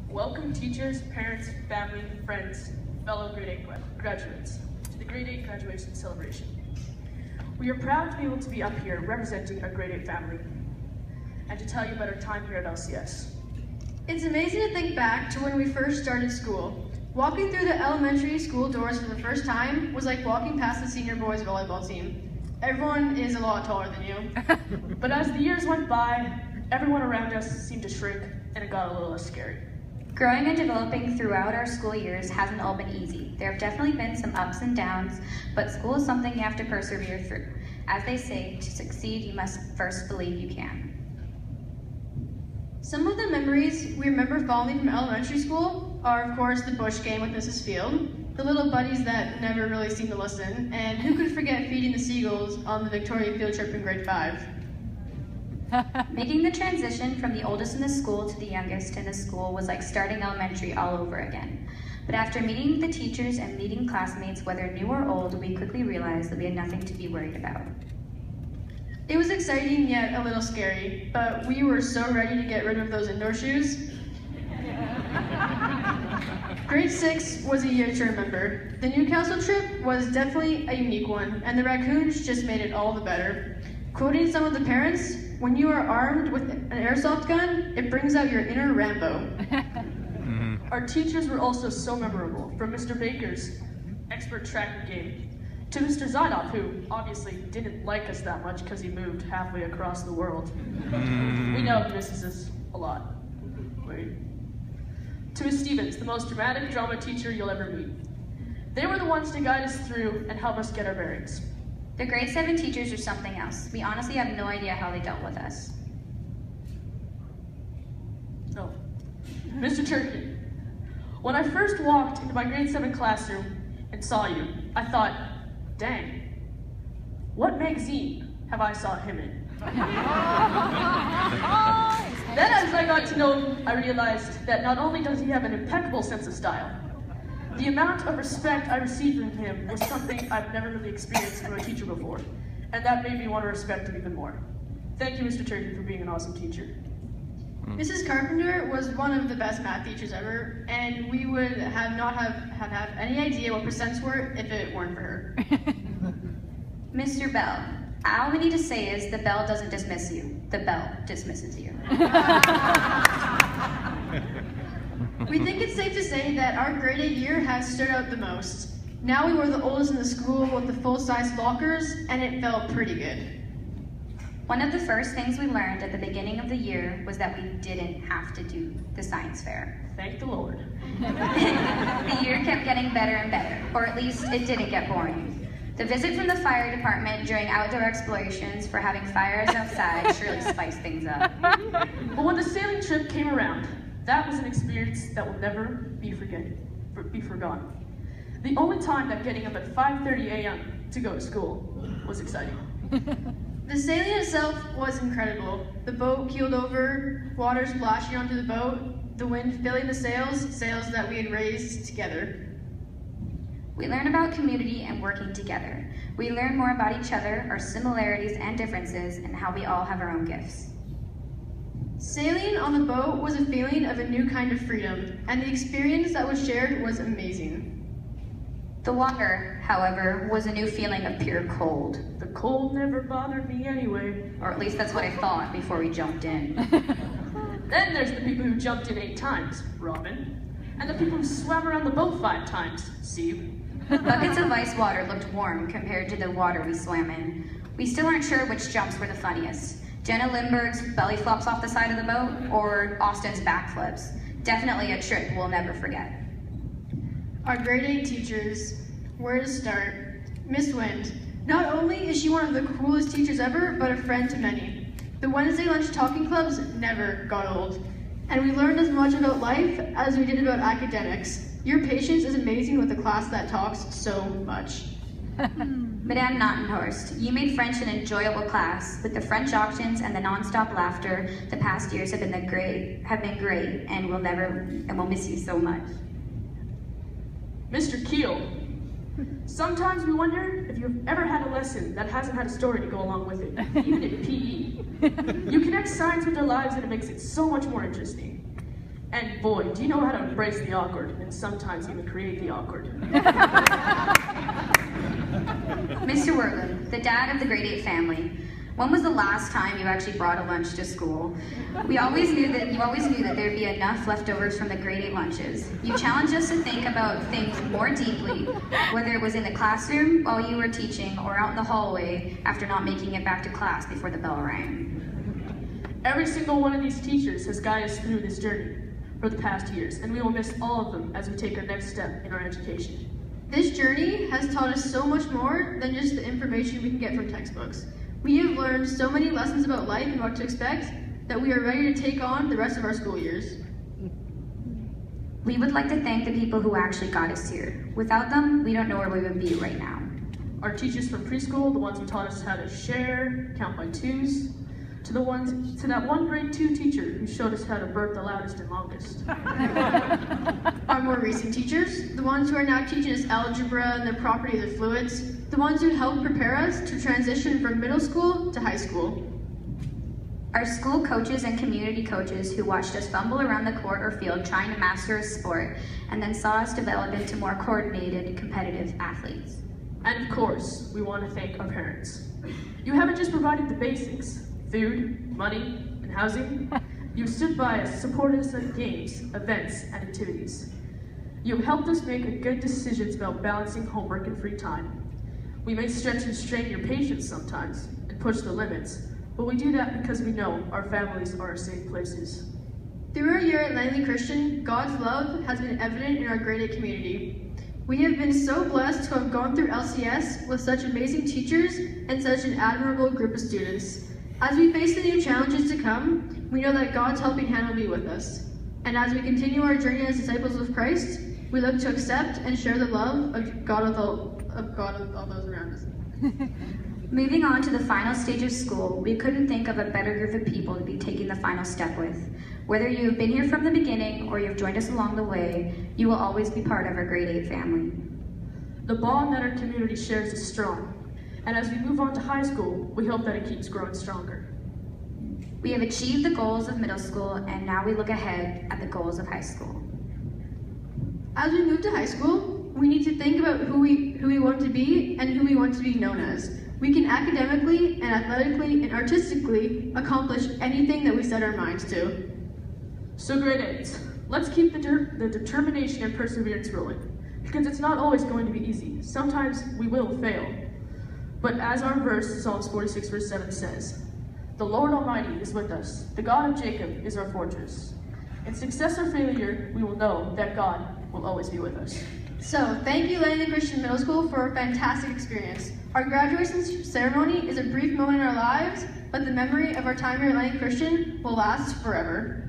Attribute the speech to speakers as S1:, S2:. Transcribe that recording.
S1: Welcome teachers, parents, family, friends, fellow grade 8 graduates to the grade 8 graduation celebration. We are proud to be able to be up here representing our grade 8 family and to tell you about our time here at LCS.
S2: It's amazing to think back to when we first started school. Walking through the elementary school doors for the first time was like walking past the senior boys volleyball team. Everyone is a lot taller than you.
S1: But as the years went by, everyone around us seemed to shrink and it got a little less scary.
S3: Growing and developing throughout our school years hasn't all been easy. There have definitely been some ups and downs, but school is something you have to persevere through. As they say, to succeed, you must first believe you can.
S2: Some of the memories we remember fondly from elementary school are, of course, the bush game with Mrs. Field, the little buddies that never really seem to listen, and who could forget feeding the seagulls on the Victoria field trip in grade 5.
S3: Making the transition from the oldest in the school to the youngest in the school was like starting elementary all over again. But after meeting the teachers and meeting classmates, whether new or old, we quickly realized that we had nothing to be worried about.
S2: It was exciting yet a little scary, but we were so ready to get rid of those indoor shoes. Grade 6 was a year to remember. The Newcastle trip was definitely a unique one, and the raccoons just made it all the better. Quoting some of the parents, when you are armed with an airsoft gun, it brings out your inner Rambo.
S1: Our teachers were also so memorable, from Mr. Baker's expert track game to Mr. Zadoff, who obviously didn't like us that much because he moved halfway across the world. We know he misses us a lot. Wait. To Ms. Stevens, the most dramatic drama teacher you'll ever meet. They were the ones to guide us through and help us get our bearings.
S3: The grade 7 teachers are something else. We honestly have no idea how they dealt with us.
S1: Oh. Mr. Turkey, when I first walked into my grade 7 classroom and saw you, I thought, dang, what magazine have I saw him in? Then as I got to know him, I realized that not only does he have an impeccable sense of style, the amount of respect I received from him was something I've never really experienced from a teacher before, and that made me want to respect him even more. Thank you, Mr. Turkey, for being an awesome teacher.
S2: Mrs. Carpenter was one of the best math teachers ever, and we would not have any idea what percents were if it weren't for her.
S3: Mr. Bell, all we need to say is the bell doesn't dismiss you. The bell dismisses you.
S2: We think it's safe to say that our grade 8 year has stood out the most. Now we were the oldest in the school with the full-size lockers, and it felt pretty good.
S3: One of the first things we learned at the beginning of the year was that we didn't have to do the science fair.
S1: Thank the Lord.
S3: The year kept getting better and better, or at least it didn't get boring. The visit from the fire department during outdoor explorations for having fires outside surely spiced things up.
S1: But when the sailing trip came around, that was an experience that will never be forgotten. The only time that getting up at 5:30 a.m. to go to school was exciting.
S2: The sailing itself was incredible. The boat keeled over, water splashing onto the boat, the wind filling the sails that we had raised together.
S3: We learn about community and working together. We learn more about each other, our similarities and differences, and how we all have our own gifts.
S2: Sailing on the boat was a feeling of a new kind of freedom, and the experience that was shared was amazing.
S3: The water, however, was a new feeling of pure cold.
S1: The cold never bothered me anyway.
S3: Or at least that's what I thought before we jumped in.
S1: Then there's the people who jumped in 8 times, Robin. And the people who swam around the boat 5 times, Steve.
S3: Buckets of ice water looked warm compared to the water we swam in. We still aren't sure which jumps were the funniest. Jenna Lindbergh's belly flops off the side of the boat, or Austin's backflips. Definitely a trip we'll never forget.
S2: Our grade 8 teachers, where to start? Miss Wind. Not only is she one of the coolest teachers ever, but a friend to many. The Wednesday lunch talking clubs never got old. And we learned as much about life as we did about academics. Your patience is amazing with a class that talks so much.
S3: Madame Nottenhorst, you made French an enjoyable class. With the French auctions and the non-stop laughter, the past years have been great, and we'll miss you so much.
S1: Mr. Keel, sometimes we wonder if you've ever had a lesson that hasn't had a story to go along with it, even in PE. You connect science with their lives and it makes it so much more interesting. And boy, do you know how to embrace the awkward and sometimes even create the awkward.
S3: Mr. Wortham, the dad of the grade 8 family, when was the last time you actually brought a lunch to school? You always knew that there'd be enough leftovers from the grade 8 lunches. You challenged us to think about things more deeply, whether it was in the classroom while you were teaching or out in the hallway after not making it back to class before the bell rang.
S1: Every single one of these teachers has guided us through this journey for the past years, and we will miss all of them as we take our next step in our education.
S2: This journey has taught us so much more than just the information we can get from textbooks. We have learned so many lessons about life and what to expect that we are ready to take on the rest of our school years.
S3: We would like to thank the people who actually got us here. Without them, we don't know where we would be right now.
S1: Our teachers from preschool, the ones who taught us how to share, count by twos, to that one grade 2 teacher who showed us how to burp the loudest and longest.
S2: Our more recent teachers, the ones who are now teaching us algebra and the properties of fluids, the ones who helped prepare us to transition from middle school to high school.
S3: Our school coaches and community coaches who watched us fumble around the court or field trying to master a sport and then saw us develop into more coordinated, competitive athletes.
S1: And of course, we want to thank our parents. You haven't just provided the basics, food, money, and housing. You've stood by us, supported us at games, events, and activities. You've helped us make good decisions about balancing homework and free time. We may stretch and strain your patience sometimes and push the limits, but we do that because we know our families are our safe places.
S2: Through our year at Langley Christian, God's love has been evident in our grade 8 community. We have been so blessed to have gone through LCS with such amazing teachers and such an admirable group of students. As we face the new challenges to come, we know that God's helping hand will be with us. And as we continue our journey as disciples of Christ, we look to accept and share the love of God with all those around us.
S3: Moving on to the final stage of school, we couldn't think of a better group of people to be taking the final step with. Whether you have been here from the beginning or you've joined us along the way, you will always be part of our grade 8 family.
S1: The bond that our community shares is strong, and as we move on to high school, we hope that it keeps growing stronger.
S3: We have achieved the goals of middle school, and now we look ahead at the goals of high school.
S2: As we move to high school, we need to think about who we want to be and who we want to be known as. We can academically and athletically and artistically accomplish anything that we set our minds to.
S1: So grade 8, let's keep the determination and perseverance rolling, because it's not always going to be easy. Sometimes we will fail. But as our verse, Psalms 46 verse 7 says, "The Lord Almighty is with us. The God of Jacob is our fortress." In success or failure, we will know that God will always be with us.
S2: So, thank you, Langley Christian Middle School, for a fantastic experience. Our graduation ceremony is a brief moment in our lives, but the memory of our time here at Langley Christian will last forever.